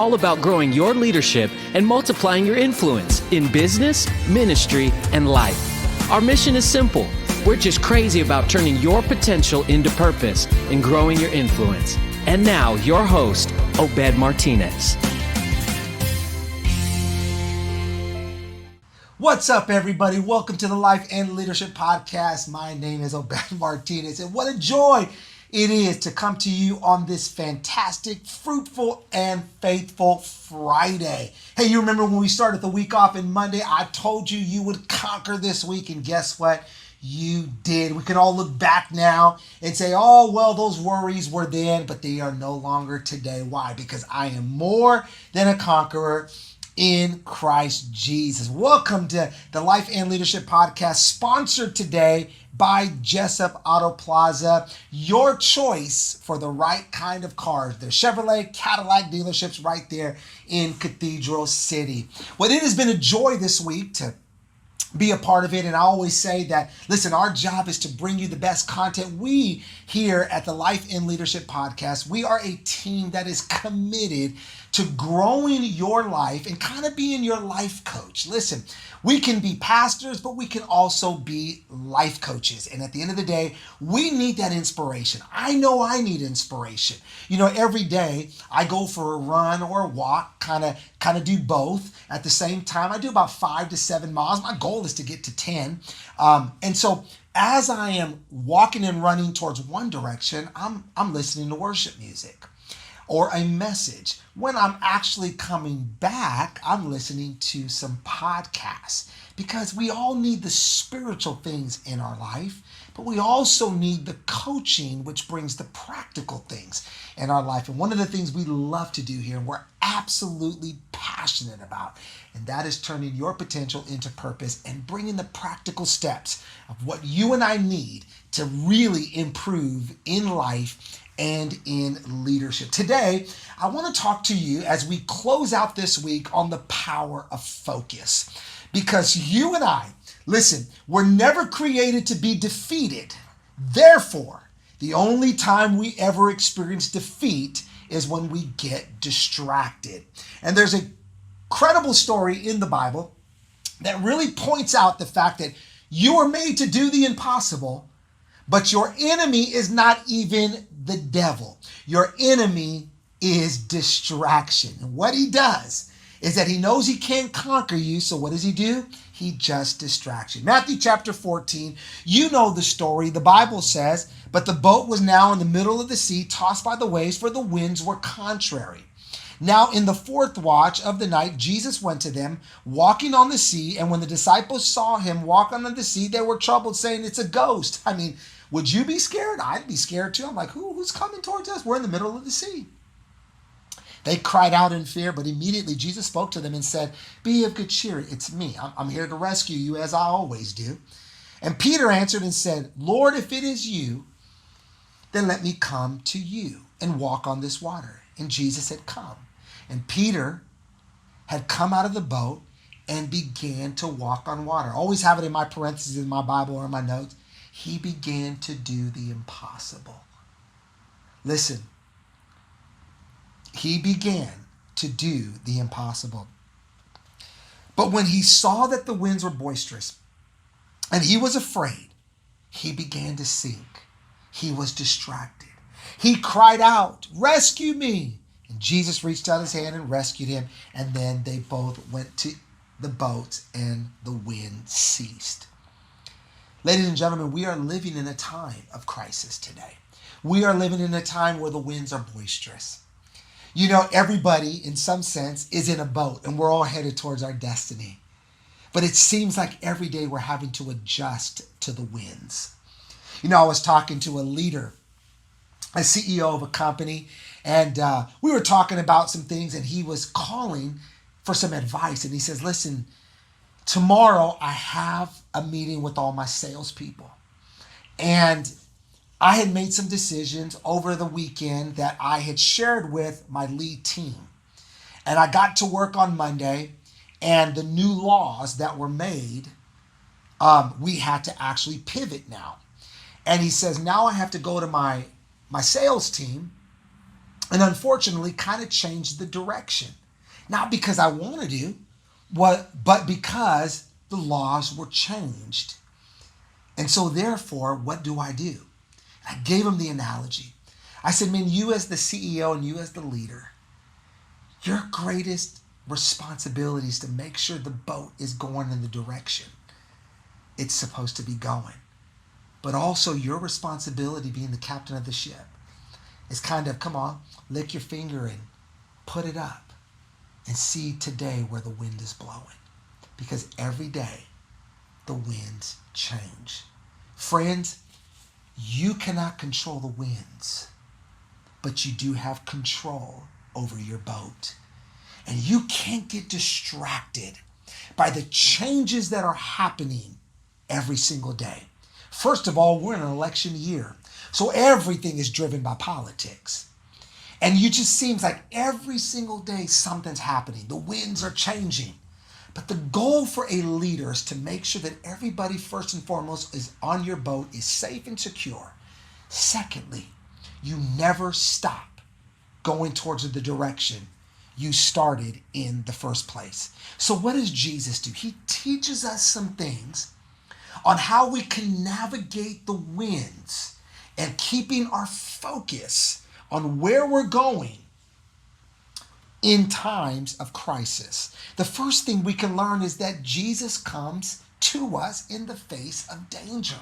all about growing your leadership and multiplying your influence in business, ministry, and life. Our mission is simple. We're just crazy about turning your potential into purpose and growing your influence. And now, your host, Obed Martinez. What's up, everybody? Welcome to the Life and Leadership Podcast. My name is Obed Martinez, and what a joy it is to come to you on this fantastic, fruitful, and faithful Friday. Hey, you remember when we started the week off on Monday? I told you you would conquer this week, and guess what? You did. We can all look back now and say, oh, well, those worries were then, but they are no longer today. Why? Because I am more than a conqueror in Christ Jesus. Welcome to the Life and Leadership Podcast, sponsored today by Jessup Auto Plaza, your choice for the right kind of cars. They're Chevrolet, Cadillac dealerships right there in Cathedral City. Well, it has been a joy this week to be a part of it. And I always say that, listen, our job is to bring you the best content. We here at the Life and Leadership Podcast, we are a team that is committed to growing your life and kind of being your life coach. Listen, we can be pastors, but we can also be life coaches. And at the end of the day, we need that inspiration. I know I need inspiration. You know, every day I go for a run or a walk, kind of do both at the same time. I do about 5 to 7 miles. My goal is to get to 10. And so as I am walking and running towards one direction, I'm listening to worship music or a message. When I'm actually coming back, I'm listening to some podcasts, because we all need the spiritual things in our life, but we also need the coaching, which brings the practical things in our life. And one of the things we love to do here, and we're absolutely passionate about, and that is turning your potential into purpose and bringing the practical steps of what you and I need to really improve in life and in leadership. Today, I want to talk to you as we close out this week on the power of focus. Because you and I, listen, we're never created to be defeated. Therefore, the only time we ever experience defeat is when we get distracted. And there's a credible story in the Bible that really points out the fact that you are made to do the impossible, but your enemy is not even the devil. Your enemy is distraction. And what he does is that he knows he can't conquer you. So what does he do? He just distracts you. Matthew chapter 14, you know the story. The Bible says, but the boat was now in the middle of the sea, tossed by the waves, for the winds were contrary. Now in the fourth watch of the night, Jesus went to them, walking on the sea. And when the disciples saw him walk on the sea, they were troubled, saying, it's a ghost. I mean, would you be scared? I'd be scared too. I'm like, who's coming towards us? We're in the middle of the sea. They cried out in fear, but immediately Jesus spoke to them and said, be of good cheer. It's me. I'm here to rescue you, as I always do. And Peter answered and said, Lord, if it is you, then let me come to you and walk on this water. And Jesus had come. And Peter had come out of the boat and began to walk on water. I always have it in my parentheses in my Bible or in my notes. He began to do the impossible. Listen, he began to do the impossible. But when he saw that the winds were boisterous and he was afraid, he began to sink. He was distracted. He cried out, rescue me. And Jesus reached out his hand and rescued him. And then they both went to the boat and the wind ceased. Ladies and gentlemen, we are living in a time of crisis today. We are living in a time where the winds are boisterous. You know, everybody, in some sense, is in a boat, and we're all headed towards our destiny. But it seems like every day we're having to adjust to the winds. You know, I was talking to a leader, a CEO of a company, and we were talking about some things, and he was calling for some advice. And he says, listen, tomorrow I have a meeting with all my salespeople. And I had made some decisions over the weekend that I had shared with my lead team. And I got to work on Monday, and the new laws that were made, we had to actually pivot now. And he says, now I have to go to my sales team and unfortunately kind of changed the direction. Not because I wanted to, but because the laws were changed. And so therefore, what do? I gave him the analogy. I said, man, you as the CEO and you as the leader, your greatest responsibility is to make sure the boat is going in the direction it's supposed to be going. But also your responsibility being the captain of the ship is kind of, come on, lick your finger and put it up and see today where the wind is blowing. Because every day the winds change. Friends, you cannot control the winds, but you do have control over your boat. And you can't get distracted by the changes that are happening every single day. First of all, we're in an election year, so everything is driven by politics. And it just seems like every single day something's happening. The winds are changing. But the goal for a leader is to make sure that everybody, first and foremost, is on your boat, is safe and secure. Secondly, you never stop going towards the direction you started in the first place. So what does Jesus do? He teaches us some things on how we can navigate the winds and keeping our focus on where we're going in times of crisis. The first thing we can learn is that Jesus comes to us in the face of danger.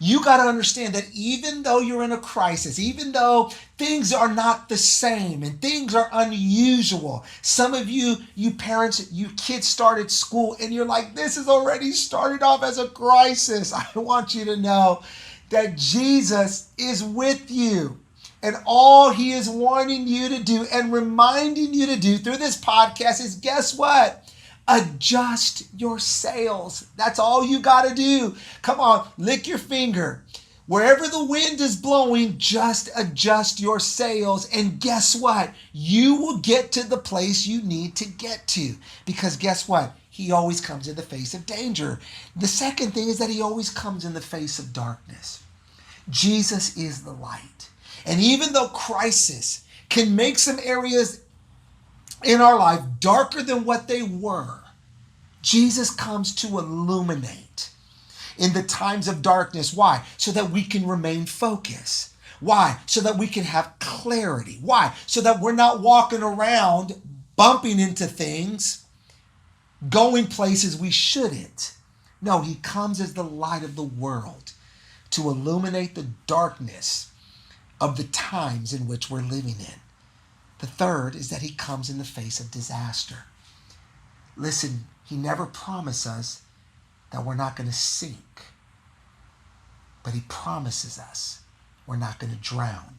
You got to understand that even though you're in a crisis, even though things are not the same and things are unusual, some of you parents, you kids started school and you're like, this has already started off as a crisis. I want you to know that Jesus is with you. And all he is wanting you to do and reminding you to do through this podcast is, guess what? Adjust your sails. That's all you got to do. Come on, lick your finger. Wherever the wind is blowing, just adjust your sails. And guess what? You will get to the place you need to get to. Because guess what? He always comes in the face of danger. The second thing is that he always comes in the face of darkness. Jesus is the light. And even though crisis can make some areas in our life darker than what they were, Jesus comes to illuminate in the times of darkness. Why? So that we can remain focused. Why? So that we can have clarity. Why? So that we're not walking around bumping into things, going places we shouldn't. No, he comes as the light of the world to illuminate the darkness of the times in which we're living in. The third is that he comes in the face of disaster. Listen, he never promised us that we're not going to sink, but he promises us we're not going to drown.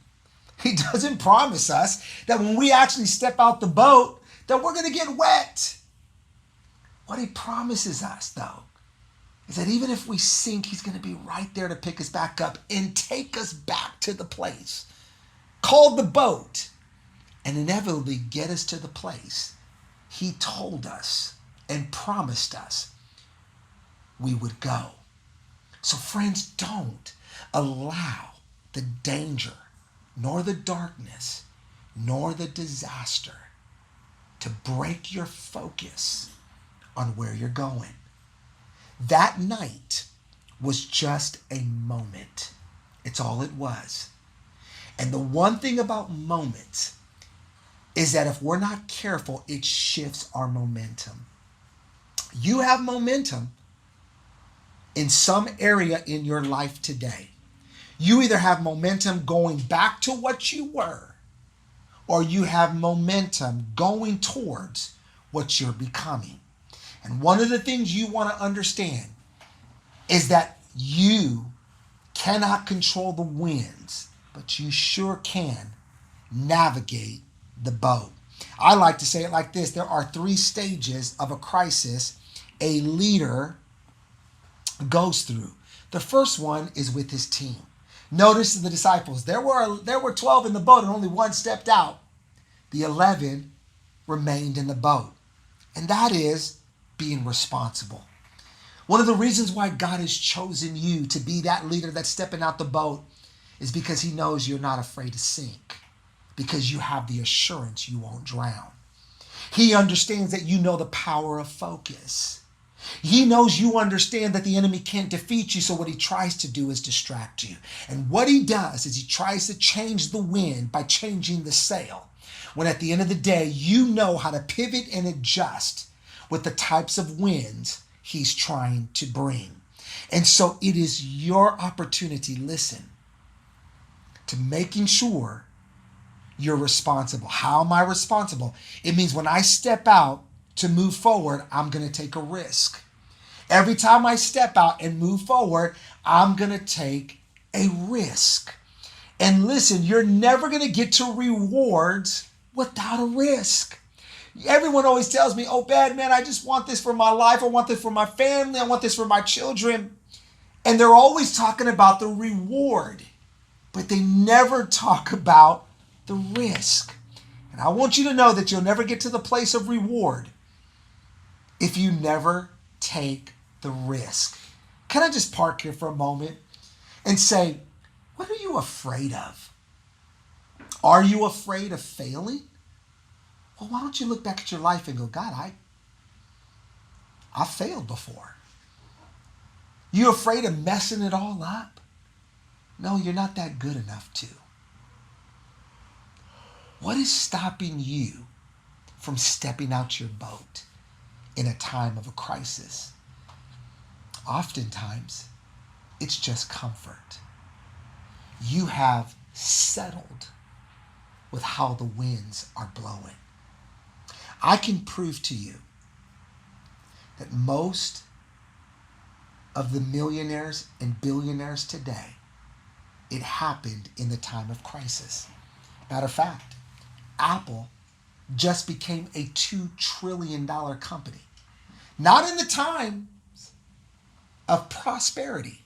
He doesn't promise us that when we actually step out the boat that we're going to get wet. What he promises us, though, is that even if we sink, he's going to be right there to pick us back up and take us back to the place called the boat and inevitably get us to the place he told us and promised us we would go. So friends, don't allow the danger, nor the darkness, nor the disaster to break your focus on where you're going. That night was just a moment. It's all it was. And the one thing about moments is that if we're not careful, it shifts our momentum. You have momentum in some area in your life today. You either have momentum going back to what you were, or you have momentum going towards what you're becoming. And one of the things you want to understand is that you cannot control the winds, but you sure can navigate the boat. I like to say it like this. There are 3 stages of a crisis a leader goes through. The first one is with his team. Notice the disciples. There were 12 in the boat and only one stepped out. The 11 remained in the boat. And that is being responsible. One of the reasons why God has chosen you to be that leader that's stepping out the boat is because he knows you're not afraid to sink. because you have the assurance you won't drown. He understands that you know the power of focus. He knows you understand that the enemy can't defeat you, so what he tries to do is distract you. And what he does is he tries to change the wind by changing the sail. When at the end of the day, you know how to pivot and adjust with the types of winds he's trying to bring. And so it is your opportunity, listen, to making sure you're responsible. How am I responsible? It means when I step out to move forward, I'm going to take a risk. Every time I step out and move forward, I'm going to take a risk. And listen, you're never going to get to rewards without a risk. Everyone always tells me, oh, bad man, I just want this for my life. I want this for my family. I want this for my children. And they're always talking about the reward, but they never talk about the risk. And I want you to know that you'll never get to the place of reward if you never take the risk. Can I just park here for a moment and say, what are you afraid of? Are you afraid of failing? Well, why don't you look back at your life and go, God, I failed before. You afraid of messing it all up? No, you're not that good enough to. What is stopping you from stepping out your boat in a time of a crisis? Oftentimes, it's just comfort. You have settled with how the winds are blowing. I can prove to you that most of the millionaires and billionaires today, it happened in the time of crisis. Matter of fact, Apple just became a $2 trillion company. Not in the times of prosperity,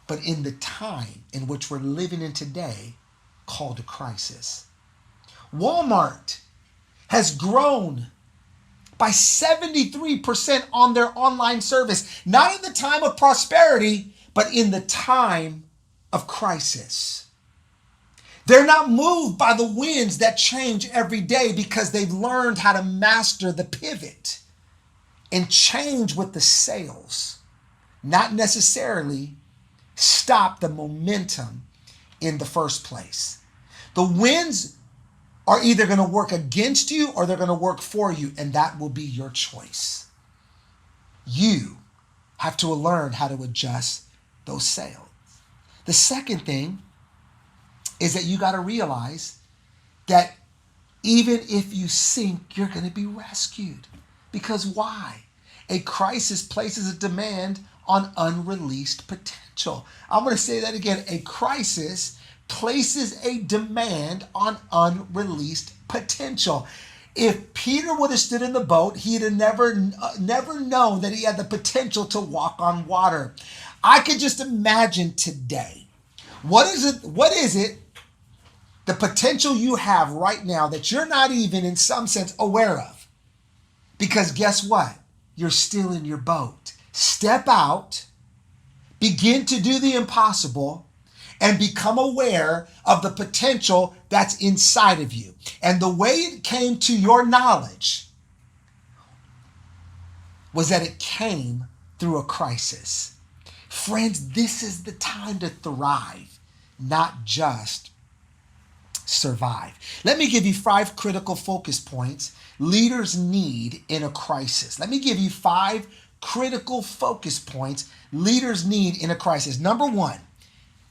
but in the time in which we're living in today, called a crisis. Walmart has grown by 73% on their online service, not in the time of prosperity, but in the time of crisis. They're not moved by the winds that change every day because they've learned how to master the pivot and change with the sails, not necessarily stop the momentum in the first place. The winds are either going to work against you or they're going to work for you, and that will be your choice. You have to learn how to adjust those sails. The second thing is that you got to realize that even if you sink, you're going to be rescued. Because why? A crisis places a demand on unreleased potential. I'm going to say that again. A crisis places a demand on unreleased potential. If Peter would have stood in the boat, he'd have never known that he had the potential to walk on water. I could just imagine today. What is it, the potential you have right now that you're not even in some sense aware of? Because guess what? You're still in your boat. Step out, begin to do the impossible, and become aware of the potential that's inside of you. And the way it came to your knowledge was that it came through a crisis. Friends, this is the time to thrive, not just survive. Let me give you 5 critical focus points leaders need in a crisis. Let me give you 5 critical focus points leaders need in a crisis. Number 1,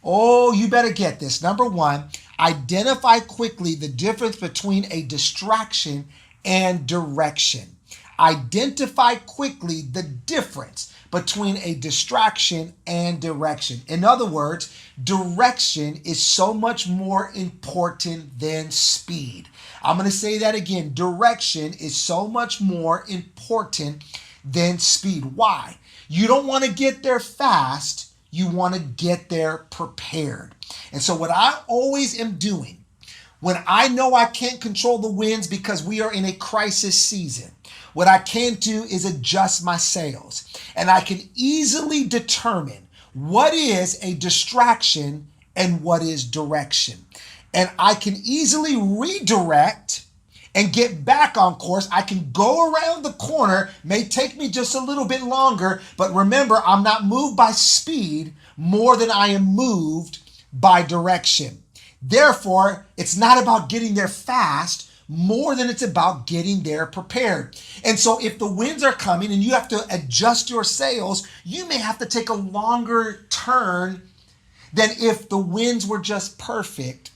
oh, you better get this. Number 1, identify quickly the difference between a distraction and direction. Identify quickly the difference between a distraction and direction. In other words, direction is so much more important than speed. I'm going to say that again. Direction is so much more important than speed. Why? You don't want to get there fast. You want to get there prepared. And so what I always am doing when I know I can't control the winds because we are in a crisis season, what I can do is adjust my sails. And I can easily determine what is a distraction and what is direction. and I can easily redirect and get back on course. I can go around the corner, may take me just a little bit longer, but remember, I'm not moved by speed more than I am moved by direction. Therefore, it's not about getting there fast more than it's about getting there prepared. And so if the winds are coming and you have to adjust your sails, you may have to take a longer turn than if the winds were just perfect.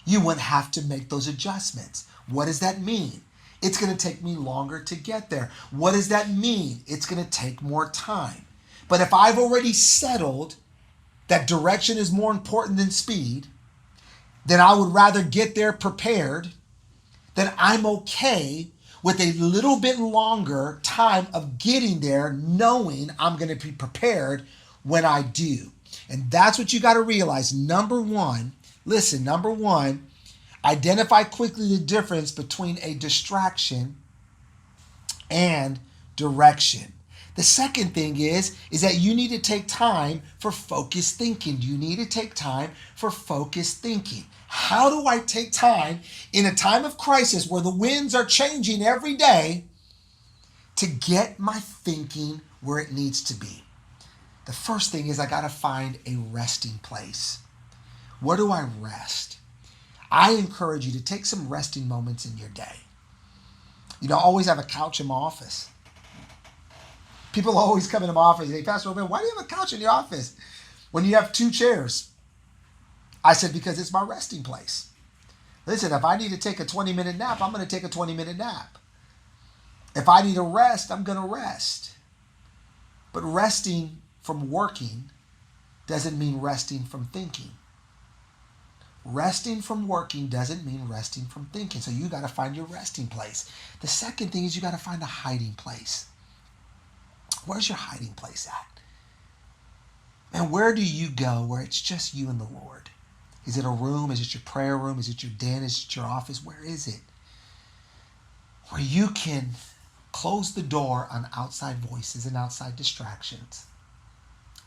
You wouldn't have to make those adjustments. What does that mean? It's going to take me longer to get there. What does that mean? It's going to take more time. But if I've already settled that direction is more important than speed, then I would rather get there prepared. Then I'm okay with a little bit longer time of getting there, knowing I'm going to be prepared when I do. And that's what you got to realize. Number one, identify quickly the difference between a distraction and direction. The second thing is that you need to take time for focused thinking. You need to take time for focused thinking. How do I take time in a time of crisis where the winds are changing every day to get my thinking where it needs to be? The first thing is I got to find a resting place. Where do I rest? I encourage you to take some resting moments in your day. I always have a couch in my office. People always come into my office and say, Pastor Obed, why do you have a couch in your office when you have 2 chairs? I said, because it's my resting place. Listen, if I need to take a 20-minute nap, I'm going to take a 20-minute nap. If I need to rest, I'm going to rest. But resting from working doesn't mean resting from thinking. Resting from working doesn't mean resting from thinking. So you got to find your resting place. The second thing is you got to find a hiding place. Where's your hiding place at? And where do you go where it's just you and the Lord? Is it a room? Is it your prayer room? Is it your den? Is it your office? Where is it? Where you can close the door on outside voices and outside distractions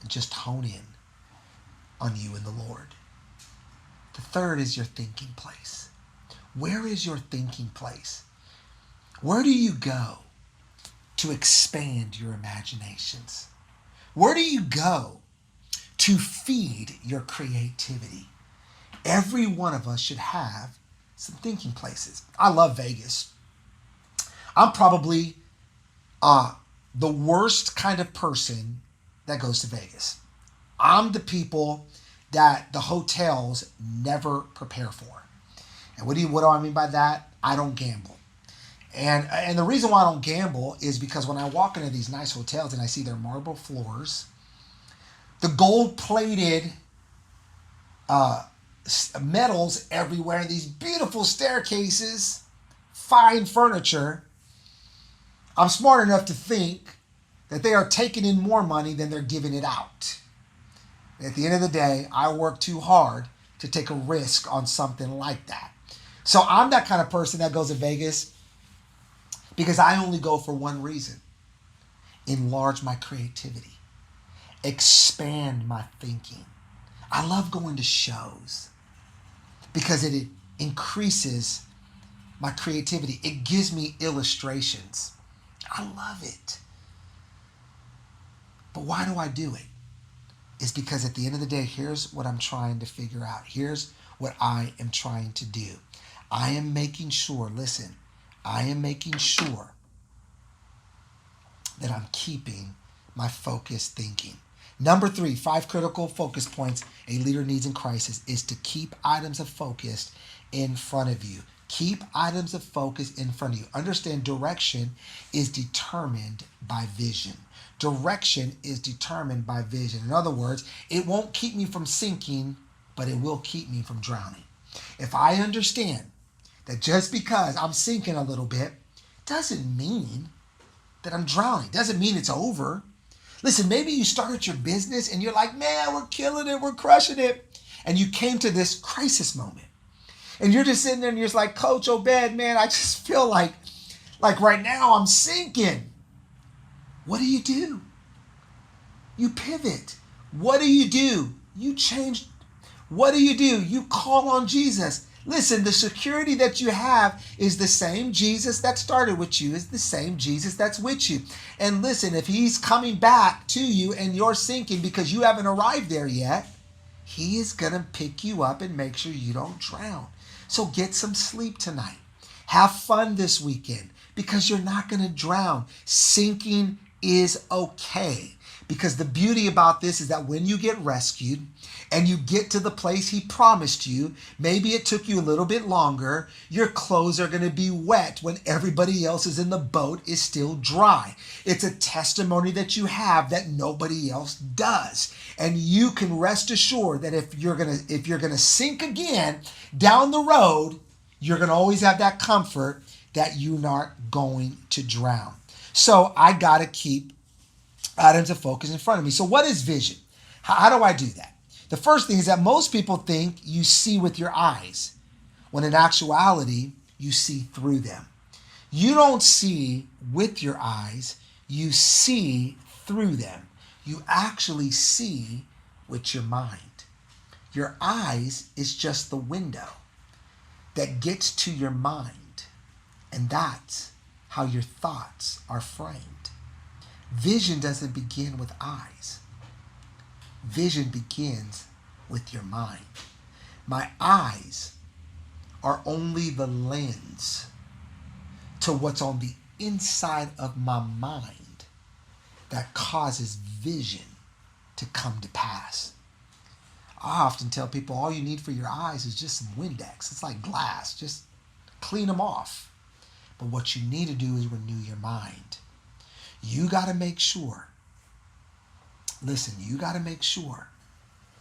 and just hone in on you and the Lord. The third is your thinking place. Where is your thinking place? Where do you go to expand your imaginations? Where do you go to feed your creativity? Every one of us should have some thinking places. I love Vegas. I'm probably the worst kind of person that goes to Vegas. I'm the people that the hotels never prepare for. And what do I mean by that? I don't gamble. And the reason why I don't gamble is because when I walk into these nice hotels and I see their marble floors, the gold-plated metals everywhere, these beautiful staircases, fine furniture, I'm smart enough to think that they are taking in more money than they're giving it out. At the end of the day, I work too hard to take a risk on something like that. So I'm that kind of person that goes to Vegas because I only go for one reason: enlarge my creativity, expand my thinking. I love going to shows because it increases my creativity. It gives me illustrations. I love it. But why do I do it? It's because at the end of the day, here's what I'm trying to figure out. Here's what I am trying to do. I am making sure that I'm keeping my focused thinking. Number 3, 5 critical focus points a leader needs in crisis is to keep items of focus in front of you. Keep items of focus in front of you. Understand direction is determined by vision. Direction is determined by vision. In other words, it won't keep me from sinking, but it will keep me from drowning. If I understand that just because I'm sinking a little bit doesn't mean that I'm drowning, doesn't mean it's over. Listen, maybe you started your business and you're like, man, we're killing it, we're crushing it. And you came to this crisis moment. And you're just sitting there and you're just like, Coach Obed, man, I just feel like right now I'm sinking. What do? You pivot. What do? You change. What do? You call on Jesus. Listen, the security that you have is the same Jesus that started with you, is the same Jesus that's with you. And listen, if he's coming back to you and you're sinking because you haven't arrived there yet, he is going to pick you up and make sure you don't drown. So get some sleep tonight. Have fun this weekend because you're not going to drown. Sinking is okay. Because the beauty about this is that when you get rescued and you get to the place he promised you, maybe it took you a little bit longer, your clothes are going to be wet when everybody else is in the boat is still dry. It's a testimony that you have that nobody else does. And you can rest assured that if you're going to sink again down the road, you're going to always have that comfort that you're not going to drown. So I got to keep items of focus in front of me. So what is vision? How do I do that? The first thing is that most people think you see with your eyes, when in actuality, you see through them. You don't see with your eyes, you see through them. You actually see with your mind. Your eyes is just the window that gets to your mind, and that's how your thoughts are framed. Vision doesn't begin with eyes. Vision begins with your mind. My eyes are only the lens to what's on the inside of my mind that causes vision to come to pass. I often tell people all you need for your eyes is just some Windex. It's like glass. Just clean them off. But what you need to do is renew your mind. You got to make sure, you got to make sure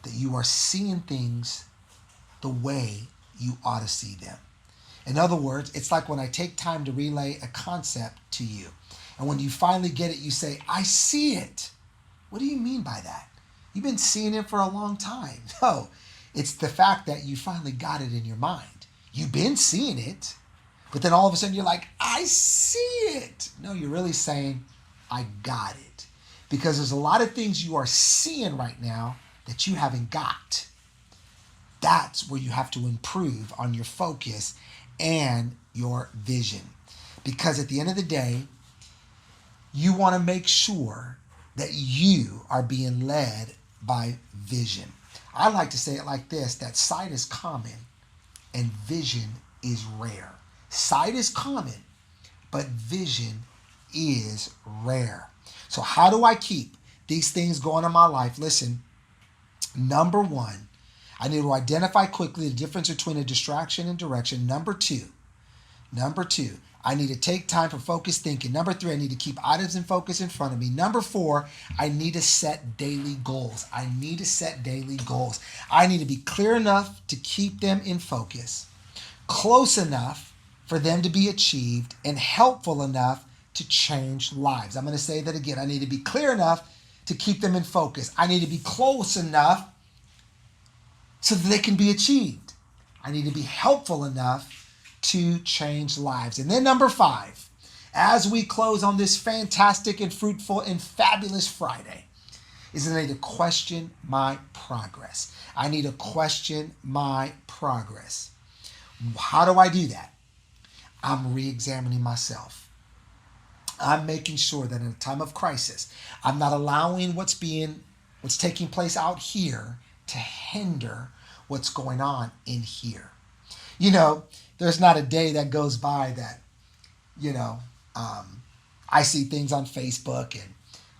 that you are seeing things the way you ought to see them. In other words, it's like when I take time to relay a concept to you. And when you finally get it, you say, I see it. What do you mean by that? You've been seeing it for a long time. No, it's the fact that you finally got it in your mind. You've been seeing it, but then all of a sudden you're like, I see it. No, you're really saying, I got it. Because there's a lot of things you are seeing right now that you haven't got. That's where you have to improve on your focus and your vision. Because at the end of the day, you want to make sure that you are being led by vision. I like to say it like this, that sight is common and vision is rare. Sight is common, but vision is rare. So how do I keep these things going in my life? Listen, number one, I need to identify quickly the difference between a distraction and direction. Number two, I need to take time for focused thinking. Number three, I need to keep items in focus in front of me. Number four, I need to set daily goals. I need to be clear enough to keep them in focus, close enough for them to be achieved, and helpful enough to change lives. I'm going to say that again. I need to be clear enough to keep them in focus. I need to be close enough so that they can be achieved. I need to be helpful enough to change lives. And then number five, as we close on this fantastic and fruitful and fabulous Friday, is that I need to question my progress. I need to question my progress. How do I do that? I'm re-examining myself. I'm making sure that in a time of crisis, I'm not allowing what's taking place out here to hinder what's going on in here. You know, there's not a day that goes by that, I see things on Facebook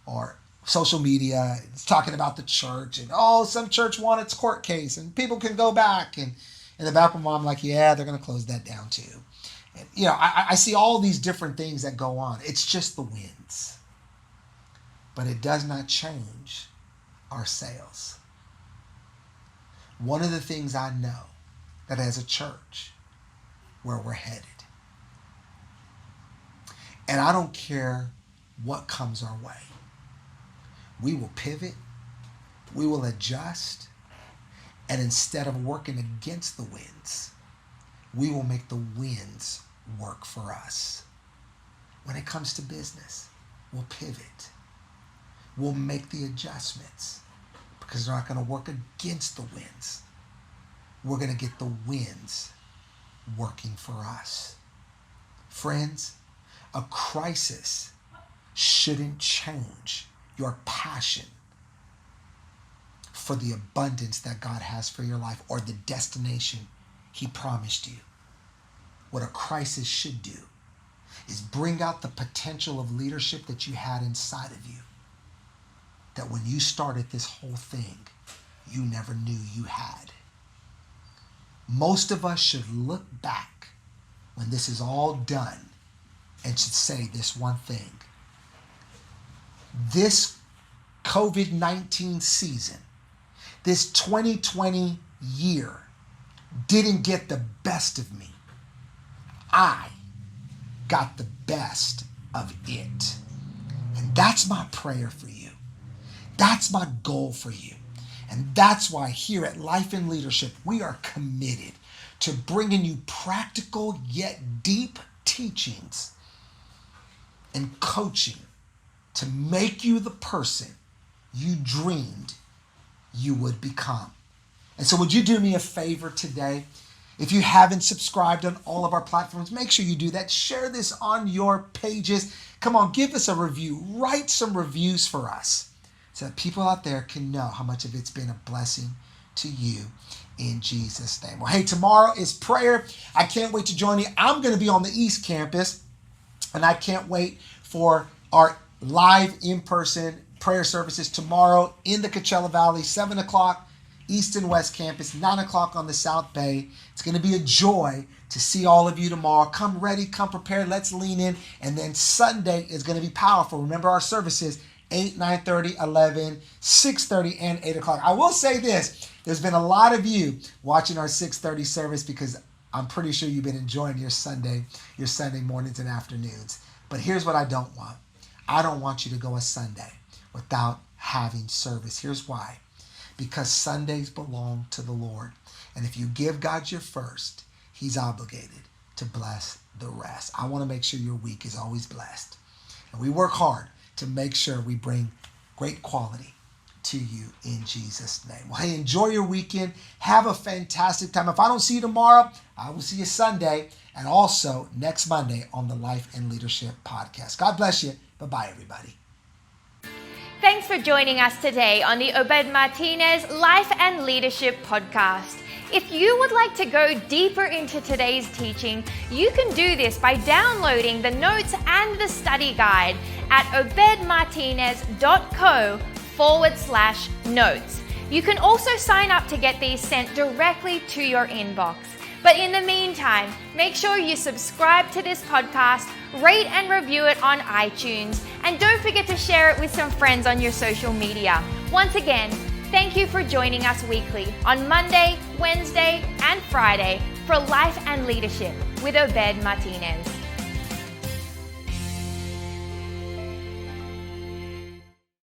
or social media. It's talking about the church and, some church won its court case and people can go back. And in the back of my mind, I'm like, yeah, they're going to close that down too. And, I see all these different things that go on. It's just the winds. But it does not change our sails. One of the things I know that as a church, where we're headed, and I don't care what comes our way, we will pivot, we will adjust, and instead of working against the winds, we will make the winds work for us. When it comes to business, we'll pivot. We'll make the adjustments because they're not going to work against the winds. we're going to get the winds working for us. Friends, a crisis shouldn't change your passion for the abundance that God has for your life or the destination He promised you. What a crisis should do is bring out the potential of leadership that you had inside of you. That when you started this whole thing, you never knew you had. Most of us should look back when this is all done and should say this one thing. This COVID-19 season, this 2020 year didn't get the best of me. I got the best of it. And that's my prayer for you. That's my goal for you. And that's why here at Life in Leadership, we are committed to bringing you practical yet deep teachings and coaching to make you the person you dreamed you would become. And so would you do me a favor today? If you haven't subscribed on all of our platforms, make sure you do that. Share this on your pages. Come on, give us a review. Write some reviews for us so that people out there can know how much of it's been a blessing to you in Jesus' name. Well, hey, tomorrow is prayer. I can't wait to join you. I'm going to be on the East Campus, and I can't wait for our live in-person prayer services tomorrow in the Coachella Valley, 7 o'clock. East and West Campus, 9 o'clock on the South Bay. It's going to be a joy to see all of you tomorrow. Come ready, come prepared, let's lean in. And then Sunday is going to be powerful. Remember our services, 8, 9:30, 11, 6:30, and 8 o'clock. I will say this, there's been a lot of you watching our 6:30 service because I'm pretty sure you've been enjoying your Sunday mornings and afternoons. But here's what I don't want. I don't want you to go a Sunday without having service. Here's why. Because Sundays belong to the Lord. And if you give God your first, He's obligated to bless the rest. I want to make sure your week is always blessed. And we work hard to make sure we bring great quality to you in Jesus' name. Well, hey, enjoy your weekend. Have a fantastic time. If I don't see you tomorrow, I will see you Sunday and also next Monday on the Life and Leadership podcast. God bless you. Bye-bye, everybody. Thanks for joining us today on the Obed Martinez Life and Leadership Podcast. If you would like to go deeper into today's teaching, you can do this by downloading the notes and the study guide at obedmartinez.co/notes. You can also sign up to get these sent directly to your inbox. But in the meantime, make sure you subscribe to this podcast, rate and review it on iTunes, and don't forget to share it with some friends on your social media. Once again, thank you for joining us weekly on Monday, Wednesday, and Friday for Life and Leadership with Obed Martinez.